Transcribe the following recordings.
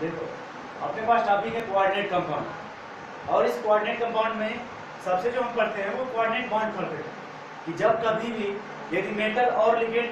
देखो अपने पास टॉपिक है कोऑर्डिनेट कंपाउंड, और इस कोऑर्डिनेट कंपाउंड में सबसे जो हम पढ़ते हैं वो कोऑर्डिनेट बॉन्ड पढ़ते हैं कि जब कभी भी यदि मेटल और लिगेंड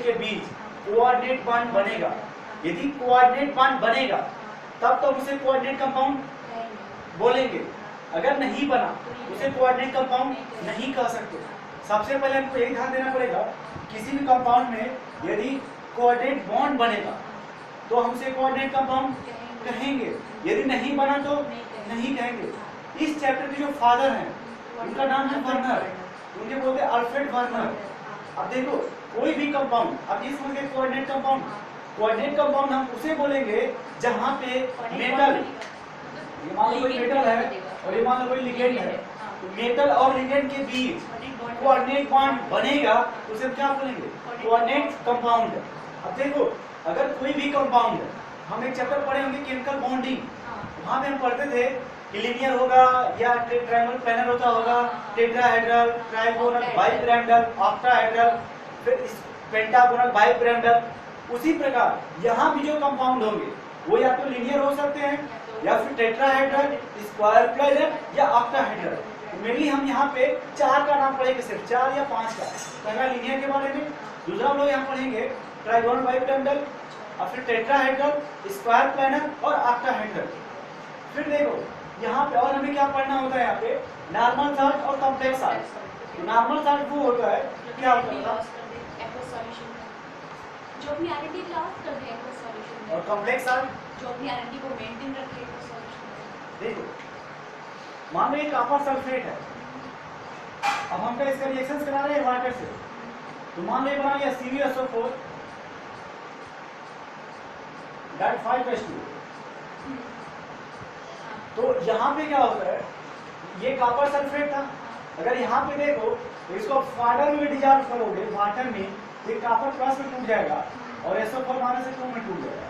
के बीच कोऑर्डिनेट बॉन्ड बनेगा, यदि कोऑर्डिनेट बॉन्ड बनेगा तब तो उसे कोऑर्डिनेट कंपाउंड बोलेंगे, अगर नहीं बना उसे कोऑर्डिनेट कंपाउंड नहीं कह सकते। सबसे पहले हमको यही ध्यान देना पड़ेगा, किसी भी कंपाउंड में यदि कोऑर्डिनेट बॉन्ड बनेगा तो हम उसे कोऑर्डिनेट कंपाउंड कहेंगे, यदि नहीं बना तो नहीं कहेंगे। इस चैप्टर के जो फादर हैं उनका नाम है वर्नर, उनके बोलते हैं अल्फ्रेड वर्नर। अब देखो कोई भी कंपाउंड, अब ये समझ गए कोऑर्डिनेट कंपाउंड हम उसे बोलेंगे जहां पे मेटल, ये मान लो कोई मेटल है और ये मान लो कोई लिगेंड है, तो मेटल और लिगेंड के बीच कोऑर्डिनेट बॉन्ड बनेगा तो उसे क्या बोलेंगे? Coordinate compound. अब देखो अगर कोई भी कंपाउंड, हम एक चैप्टर पढ़े होंगे केमिकल बॉन्डिंग, वहां पे हम पढ़ते थे कि लीनियर होगा या ट्रायंगल प्लेनर होता होगा, टेट्राहेड्रल, ट्राइगोनल, बाइपिरामिडल, ऑक्टाहेड्रल, फिर पेंटागोनल, बाइपिरामिडल। उसी प्रकार यहाँ भी जो कंपाउंड होंगे वो या तो लीनियर हो सकते हैं या फिर टेट्राहेड्रल, स्क्वायर प्लेनर या ऑक्टाहेड्रल। मेनली हम यहाँ पे 4 का नाम पढ़ेंगे, सिर्फ 4 या 5 का। पहला लीनियर के बारे में, दूसरा हम लोग यहाँ पढ़ेंगे ट्राइगोनल, बाइपिरामिडल, और फिर टेट्राहेड्रल, स्क्वायर प्लेनर और ऑक्टाहेड्रल। फिर देखो यहाँ पे और हमें क्या पढ़ना होता है, यहाँ पे नॉर्मल साल्ट और कॉम्प्लेक्स साल्ट। नॉर्मल साल्ट वो होता है क्या होता है, जो भी एसिडिटी लॉस कर दे एक्वस सॉल्यूशन, और कॉम्प्लेक्स साल्ट जो भी एसिडिटी को मेंटेन रखे एक्वस सॉल्यूशन। देखो मान लो ये कॉपर सल्फेट है, अब हम क्या इसका रिएक्शंस करा रहे हैं वाटर से, तो मान लो ये बना लिया CuSO4 that 5H2। तो यहाँ पे क्या होता है, ये कॉपर सल्फेट था, अगर यहाँ पे देखो तो इसको वाटर में डिसॉल्व करोगे, वाटर में ये कॉपर प्लस में टूट जाएगा और SO4 -2 में टूट जाएगा।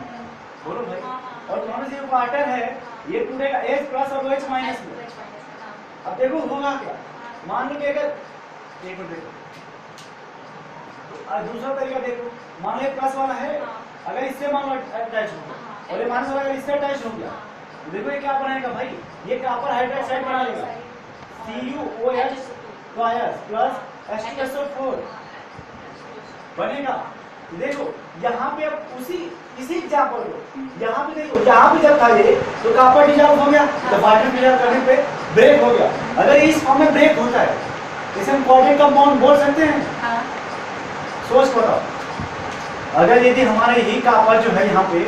बोलो भाई, और दोनों से वाटर है ये टूटेगा H प्लस और OH माइनस में। अब देखो होगा क्या, मान लो कि अगर देखो दूसरा तरीका देखो, मान लो प्लस वाला है, अगर इससे मान लो अटैच हो गया और ये मान लो अगर इससे अटैच हो गया, तो देखो ये क्या बनाएगा भाई, ये कॉपर हाइड्रोक्साइड बना लेगा, CuOH प्लस H2SO4 बनेगा। देखो यहाँ पे अब इसी एग्जांपल को यहाँ पे देखो, यहाँ पे जब था ये तो कॉपर डिसॉल्व हो गया, तो वाटर डिसॉल्व करने पे ब्रेक हो गया। अगर इस फॉर्म में ब्रेक होता है इसे हम कोऑर्डिनेट कंपाउंड बोल सकते हैं। हाँ। सोच बताओ, अगर यदि हमारा यही कॉपर जो है यहाँ पे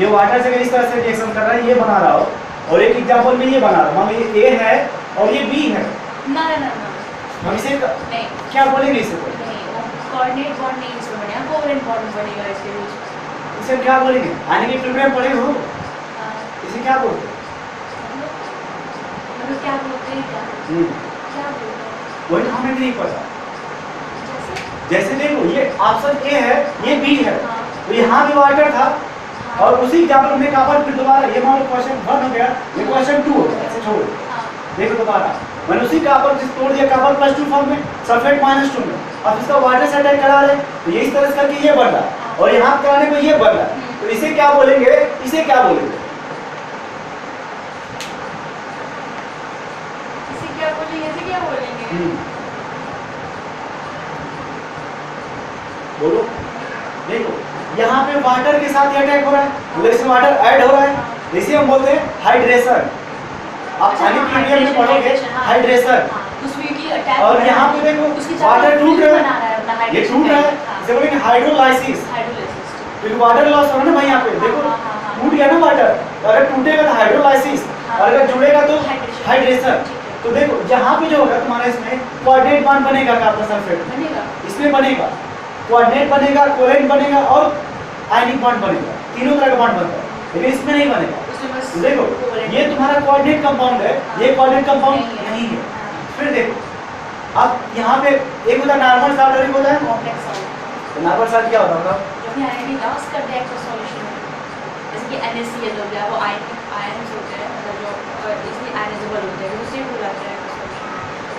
ये वाटर से अगर इस तरह से रिएक्शन कर रहा है, ये बना रहा हो, और एक एग्जांपल में ये बना रहा हो, मान लो ये A है और ये B है, ना हम इसे क्या बोलेंगे? इसे कोऑर्डिनेट बॉन्ड नहीं इसमें बनेगा, कोवेलेंट बॉन्ड बनेगा इसके बीच। इसे क्या बोलेंगे? यानी कि इक्विलिब्रियम पढ़े हो, इसे क्या बोलते हैं? मतलब क्या बोलते हैं, क्या बोलते हैं वही तो हमें नहीं पता। जैसे देखो ये ऑप्शन A है, ये B है, तो यहाँ भी वाटर था और उसी एग्जांपल में कॉपर, फिर दोबारा ये मान लो क्वेश्चन 1 हो गया, ये क्वेश्चन 2 हो गया, ऐसे छोड़ो। देखो दोबारा मैंने उसी कॉपर जिस तोड़ दिया कॉपर +2 फॉर्म में, सल्फेट -2 में, अब इसका वाटर से अटैक करा रहे तो ये इस तरह से करके ये बन रहा और यहाँ कराने को ये बन रहा, तो इसे क्या बोलेंगे? इसे क्या बोलेंगे? इसे क्या बोलेंगे? इसे क्या बोलेंगे? बोलो। देखो यहाँ पे वाटर के साथ ये अटैक हो रहा है, मतलब इसमें वाटर ऐड हो रहा है, इसे हम बोलते हैं हाइड्रेशन। आप पानी पीने में पढ़ोगे हाइड्रेशन, और यहाँ पे देखो वाटर टूट रहा है, ये टूट रहा है, इसे बोलेंगे हाइड्रोलाइसिस। क्योंकि वाटर लॉस हो रहा है ना भाई, यहाँ पे देखो टूट गया ना वाटर, तो अगर टूटेगा तो हाइड्रोलाइसिस, और अगर जुड़ेगा तो हाइड्रेशन। तो देखो यहाँ पे जो होगा तुम्हारा इसमें कोऑर्डिनेट बॉन्ड बनेगा, कॉपर सल्फेट इसमें बनेगा, कोऑर्डिनेट बनेगा, कोवेलेंट बनेगा और आयनिक बॉन्ड बनेगा, तीनों तरह का बॉन्ड बनता है, लेकिन इसमें नहीं बनेगा। तो देखो ये तुम्हारा कोऑर्डिनेट कंपाउंड है, ये कोऑर्डिनेट कंपाउंड नहीं है। फिर देखो अब यहाँ पे एक होता है नॉर्मल साल्ट और एक होता है कॉम्प्लेक्स साल्ट। तो नॉर्मल साल्ट क्या होता है? जो भी आयनिक लॉस कर दे एक्वस सॉल्यूशन, जैसे कि NaCl हो गया, वो आयंस होते हैं, मतलब जो इसलिए आयनाइजेबल होते हैं, उससे हो जाता है एक्वस सॉल्यूशन,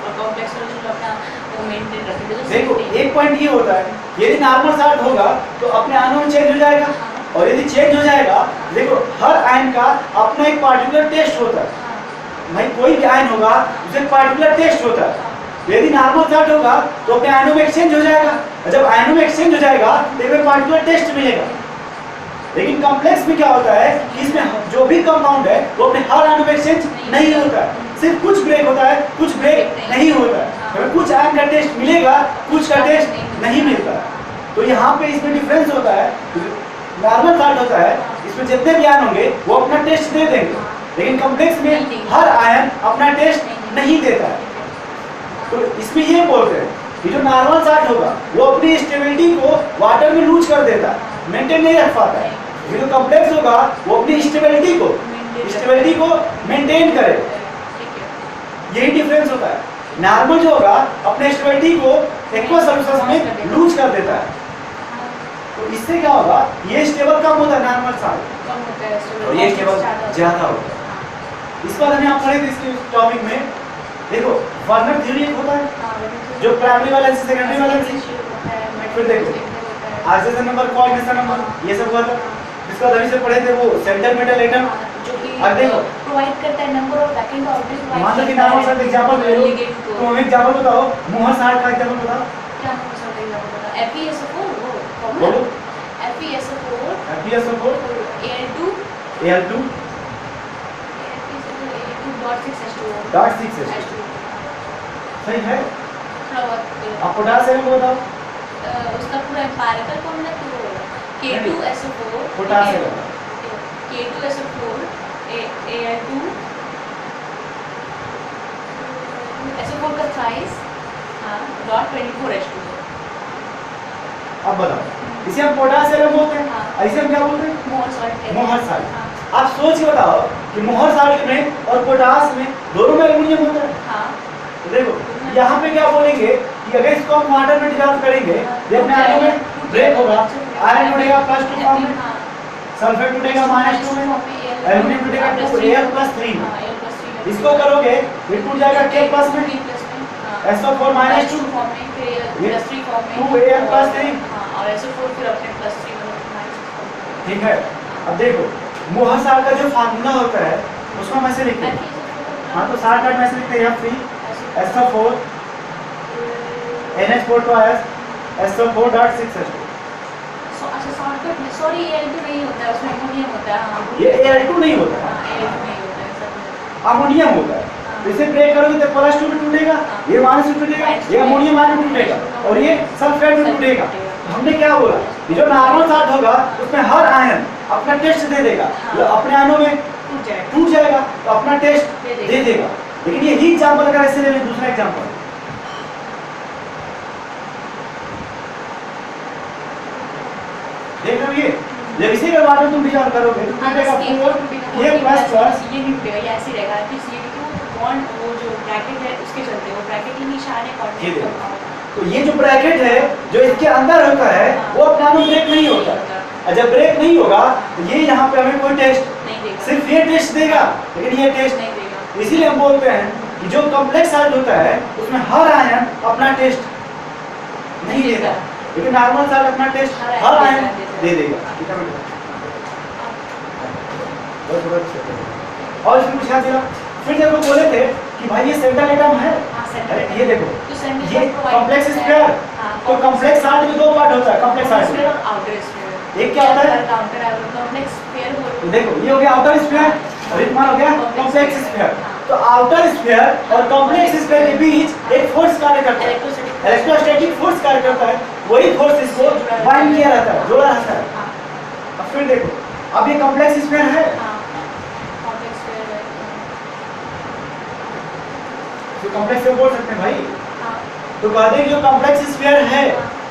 और कॉम्प्लेक्स सॉल्यूशन अपना वो मेंटेन रखते हैं। देखो एक पॉइंट ये होता है यदि नॉर्मल साल्ट होगा तो अपने आयनों में चेंज हो जाएगा, और यदि चेंज हो जाएगा, देखो हर आयन का अपना एक पार्टिकुलर टेस्ट होता है भाई, कोई भी आयन होगा उसे पार्टिकुलर टेस्ट होता है। यदि नॉर्मल साल्ट होगा तो अपने आयनों में एक्सचेंज हो जाएगा, और जब आयनों में एक्सचेंज हो जाएगा तो एक पार्टिकुलर टेस्ट मिलेगा। लेकिन कॉम्प्लेक्स में क्या होता है कि इसमें जो भी कंपाउंड है वो अपने हर आयनों में एक्सचेंज नहीं होता है, सिर्फ कुछ ब्रेक होता है, कुछ ब्रेक नहीं होता है। हमें कुछ आयन का टेस्ट मिलेगा, कुछ का टेस्ट नहीं मिलता है। तो यहाँ पे इसमें डिफरेंस होता है। नॉर्मल साल्ट होता है, इसमें जितने भी आयन होंगे वो अपना टेस्ट दे देंगे, लेकिन कॉम्प्लेक्स में हर आयन अपना टेस्ट नहीं देता है। तो इसमें ये बोलते हैं कि जो नॉर्मल साल्ट होगा वो अपनी स्टेबिलिटी को वाटर में लूज कर देता है, मेंटेन नहीं रख पाता है। जो कॉम्प्लेक्स होगा वो अपनी स्टेबिलिटी को मेंटेन करे। यही डिफरेंस होता है। नॉर्मल जो होगा अपने स्टेबिलिटी को एक्वस सॉल्यूशन में लूज कर देता है। तो इससे क्या होगा, ये स्टेबल कम होता है नॉर्मल साल्ट, और ये स्टेबल ज्यादा होता है। इस बार हमें आप पढ़े थे इसके टॉपिक में, देखो वार्नर थ्योरी एक होता है जो प्राइमरी वैलेंसी, सेकेंडरी वैलेंसी, फिर देखो ऑक्सीजन नंबर, कोऑर्डिनेशन नंबर, ये सब हुआ था। इसका अभी से पढ़े थे वो सेंटर मेटल एटम, अब देखो प्रोवाइड करता है नंबर ऑफ वैकेंट ऑर्बिटल्स। मान लो कि नॉर्मल साल्ट एग्जांपल ले लो, तो हमें एग्जांपल बताओ, मोहर साल्ट का एग्जांपल बताओ। क्या मोहर साल्ट का एग्जांपल बताओ? FeSO4 वो बोलो। FeSO4 Al2 Al2.6H2 सही है। अब पोटासियम को बताओ। उसका पूरा एम्पायरिकल फॉर्मूला तो K2SO4 potassium K2SO4 Al2 SO4 का साइज .24H2। अब बताओ, इसे हम पोटासियम बोलते हैं, ऐसे हम क्या बोलते हैं? मोहर साल्ट। आप सोच के बताओ कि मोहर साल्ट में और पोटास में दोनों में एल्युमिनियम होता है। तो देखो यहाँ पे क्या बोलेंगे कि अगर इसको हम वाटर में डिसॉल्व करेंगे, ये अपने आयनों में ब्रेक होगा, आयरन टूटेगा +2 फॉर्म में, सल्फेट टूटेगा -2 में, एल्युमिनियम टूटेगा 2Al+3 में। इसको करोगे ये टूट जाएगा K+ में, SO4 -2 2Al+3 और SO4 फिर अपने +3 में। ठीक है। अब देखो मोहर साल्ट का जो फार्मूला होता है उसको हम ऐसे लिखते हैं, हाँ तो साल्ट में ऐसे लिखते हैं F3SO4 NH4 SO4.6H2। अच्छा शॉर्टकट में, सॉरी Al2 नहीं होता है, उसमें अमोनियम होता है। हाँ ये Al2 नहीं होता है, Al2 नहीं होता है, सब अमोनियम होता है। तो इसे ब्रेक करोगे तो +2 में टूटेगा, ये -2 टूटेगा, ये अमोनियम आयन में टूटेगा, और ये सल्फेट में टूटेगा। तो हमने क्या बोला कि जो नॉर्मल साल्ट होगा उसमें हर आयन अपना टेस्ट दे देगा, अपने आयनों में टूट जाएगा तो अपना टेस्ट दे देगा। लेकिन ये ही एग्जांपल अगर ऐसे ले लें, दूसरा एग्जांपल देख लो, ये जब इसी के बाद तुम विचार करोगे तो टूटेगा 4 ये नहीं टूटेगा, ये ऐसे रहेगा कि CO2 बॉन्ड वो जो ब्रैकेट है उसके चलते, वो ब्रैकेट ही निशान है कोऑर्डिनेट। तो ये जो ब्रैकेट है जो इसके अंदर होता है वो अपने आप में ब्रेक नहीं होता है, और जब ब्रेक नहीं होगा तो ये यहाँ पे हमें कोई टेस्ट नहीं देगा, सिर्फ ये टेस्ट देगा, लेकिन ये टेस्ट नहीं देगा। इसीलिए हम बोलते हैं कि जो कॉम्प्लेक्स साल्ट होता है उसमें हर आयन अपना टेस्ट नहीं देगा, लेकिन नॉर्मल साल्ट अपना टेस्ट हर आयन दे देगा। और इसमें कुछ याद दिला, फिर जब वो बोले थे कि भाई ये सेंट्रल एटम है, ये देखो ये कॉम्प्लेक्स स्फीयर, तो कॉम्प्लेक्स साल्ट में दो पार्ट होता है कॉम्प्लेक्स साल्ट में, एक क्या होता है कॉम्प्लेक्स स्फीयर, तो देखो ये हो गया आउटर स्फीयर और एक हो गया कॉम्प्लेक्स स्फीयर। तो आउटर स्फीयर और कॉम्प्लेक्स स्फीयर के बीच एक फोर्स कार्य करता है, इलेक्ट्रोस्टैटिक फोर्स कार्य करता है, वही फोर्स इसको बाइंड किया रहता है, जोड़ा रहता है। अब फिर देखो अब ये कॉम्प्लेक्स स्फीयर है, तो कॉम्प्लेक्स से बोल सकते हैं भाई, तो कहते हैं कि जो कॉम्प्लेक्स स्फीयर है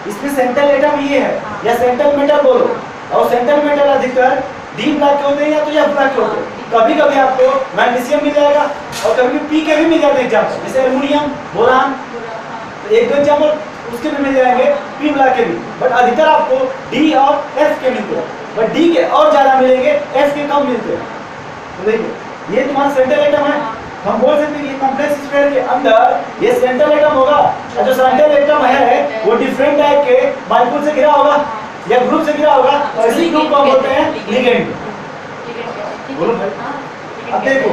इसमें सेंट्रल एटम ये है, या सेंट्रल मेटल बोलो, और सेंट्रल मेटल अधिकतर डी ब्लॉक के होते हैं या तो एफ ब्लॉक के होते हैं। कभी कभी आपको मैग्नीशियम मिल जाएगा और कभी पी के भी मिल जाते हैं एग्जाम्पल, जैसे एल्युमिनियम, बोरान, तो एक दो एग्जाम्पल उसके भी मिल जाएंगे, पी ब्लॉक के भी, बट अधिकतर आपको डी और एफ के मिलते हैं, बट डी के और ज्यादा मिलेंगे, एफ के कम मिलते हैं। तो देखिए ये तुम्हारा सेंट्रल एटम है, हम बोल सकते हैं कि कॉम्प्लेक्स स्फीयर के अंदर ये सेंट्रल एटम होगा और जो सेंट्रल एटम है वो डिफरेंट टाइप के मॉलिक्यूल से घिरा होगा या ग्रुप से घिरा होगा और इसी ग्रुप को हम बोलते हैं लिगेंड। बोलो भाई। अब देखो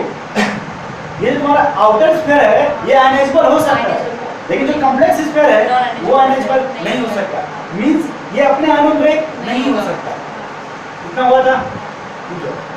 ये जो तुम्हारा आउटर स्फीयर है ये आयनाइजेबल हो सकता है, लेकिन जो कॉम्प्लेक्स स्फीयर है वो आयनाइजेबल नहीं हो सकता। मींस ये अपने आयनों ब्रेक नहीं हो सकता। इतना हुआ था।